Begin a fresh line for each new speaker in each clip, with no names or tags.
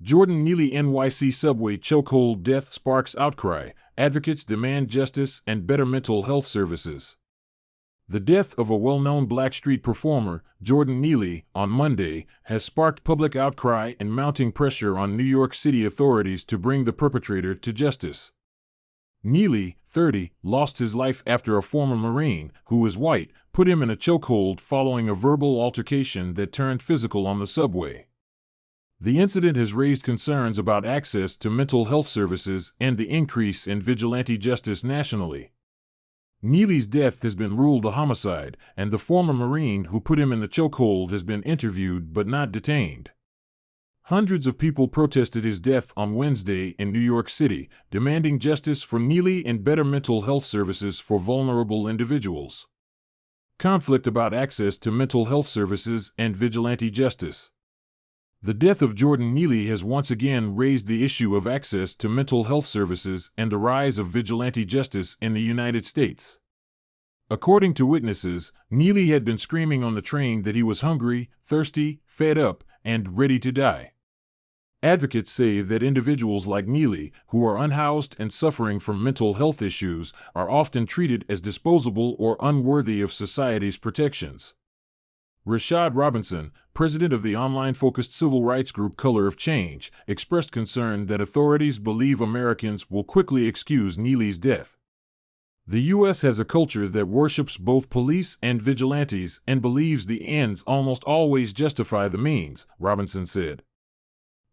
Jordan Neely NYC subway chokehold death sparks outcry. Advocates demand justice and better mental health services. The death of a well-known black street performer, Jordan Neely, on Monday, has sparked public outcry and mounting pressure on New York City authorities to bring the perpetrator to justice. Neely, 30, lost his life after a former Marine, who is white, put him in a chokehold following a verbal altercation that turned physical on the subway. The incident has raised concerns about access to mental health services and the increase in vigilante justice nationally. Neely's death has been ruled a homicide, and the former Marine who put him in the chokehold has been interviewed but not detained. Hundreds of people protested his death on Wednesday in New York City, demanding justice for Neely and better mental health services for vulnerable individuals. Conflict about access to mental health services and vigilante justice. The death of Jordan Neely has once again raised the issue of access to mental health services and the rise of vigilante justice in the United States. According to witnesses, Neely had been screaming on the train that he was hungry, thirsty, fed up, and ready to die. Advocates say that individuals like Neely, who are unhoused and suffering from mental health issues, are often treated as disposable or unworthy of society's protections. Rashad Robinson, president of the online-focused civil rights group Color of Change, expressed concern that authorities believe Americans will quickly excuse Neely's death. The U.S. has a culture that worships both police and vigilantes and believes the ends almost always justify the means, Robinson said.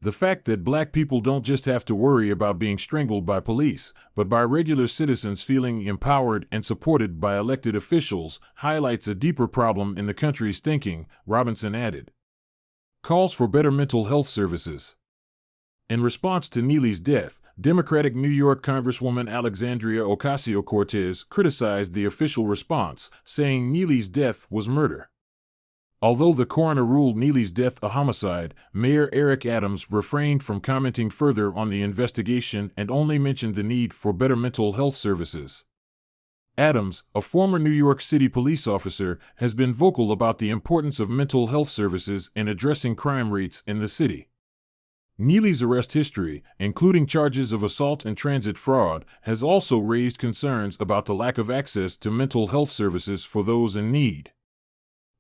The fact that black people don't just have to worry about being strangled by police, but by regular citizens feeling empowered and supported by elected officials, highlights a deeper problem in the country's thinking, Robinson added. Calls for better mental health services. In response to Neely's death, Democratic New York Congresswoman Alexandria Ocasio-Cortez criticized the official response, saying Neely's death was murder. Although the coroner ruled Neely's death a homicide, Mayor Eric Adams refrained from commenting further on the investigation and only mentioned the need for better mental health services. Adams, a former New York City police officer, has been vocal about the importance of mental health services in addressing crime rates in the city. Neely's arrest history, including charges of assault and transit fraud, has also raised concerns about the lack of access to mental health services for those in need.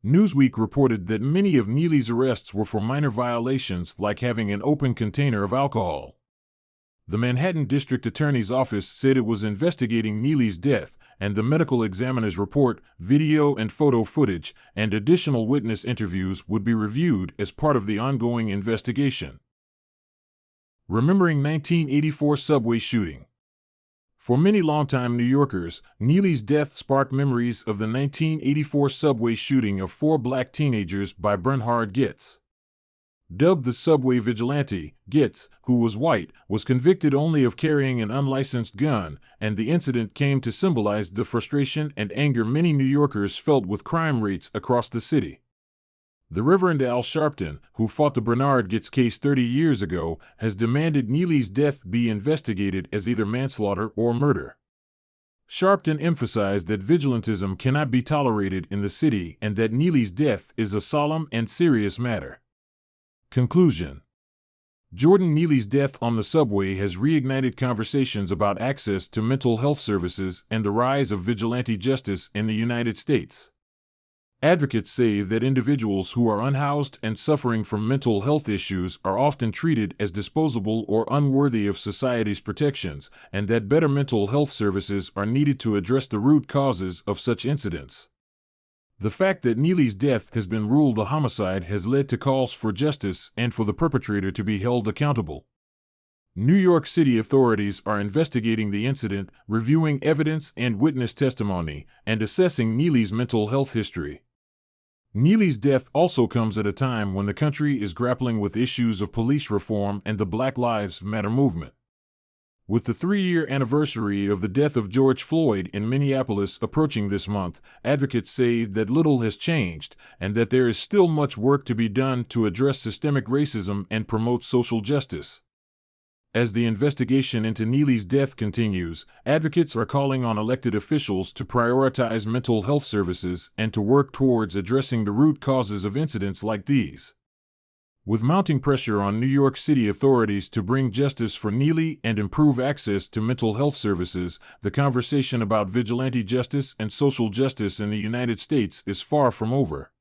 Newsweek reported that many of Neely's arrests were for minor violations like having an open container of alcohol. The Manhattan District Attorney's Office said it was investigating Neely's death, and the medical examiner's report, video and photo footage, and additional witness interviews would be reviewed as part of the ongoing investigation. Remembering 1984 subway shooting. For many longtime New Yorkers, Neely's death sparked memories of the 1984 subway shooting of 4 black teenagers by Bernhard Goetz. Dubbed the subway vigilante, Goetz, who was white, was convicted only of carrying an unlicensed gun, and the incident came to symbolize the frustration and anger many New Yorkers felt with crime rates across the city. The Reverend Al Sharpton, who fought the Bernhard Goetz case 30 years ago, has demanded Neely's death be investigated as either manslaughter or murder. Sharpton emphasized that vigilantism cannot be tolerated in the city and that Neely's death is a solemn and serious matter. Conclusion. Jordan Neely's death on the subway has reignited conversations about access to mental health services and the rise of vigilante justice in the United States. Advocates say that individuals who are unhoused and suffering from mental health issues are often treated as disposable or unworthy of society's protections, and that better mental health services are needed to address the root causes of such incidents. The fact that Neely's death has been ruled a homicide has led to calls for justice and for the perpetrator to be held accountable. New York City authorities are investigating the incident, reviewing evidence and witness testimony, and assessing Neely's mental health history. Neely's death also comes at a time when the country is grappling with issues of police reform and the Black Lives Matter movement. With the 3-year anniversary of the death of George Floyd in Minneapolis approaching this month, advocates say that little has changed and that there is still much work to be done to address systemic racism and promote social justice. As the investigation into Neely's death continues, advocates are calling on elected officials to prioritize mental health services and to work towards addressing the root causes of incidents like these. With mounting pressure on New York City authorities to bring justice for Neely and improve access to mental health services, the conversation about vigilante justice and social justice in the United States is far from over.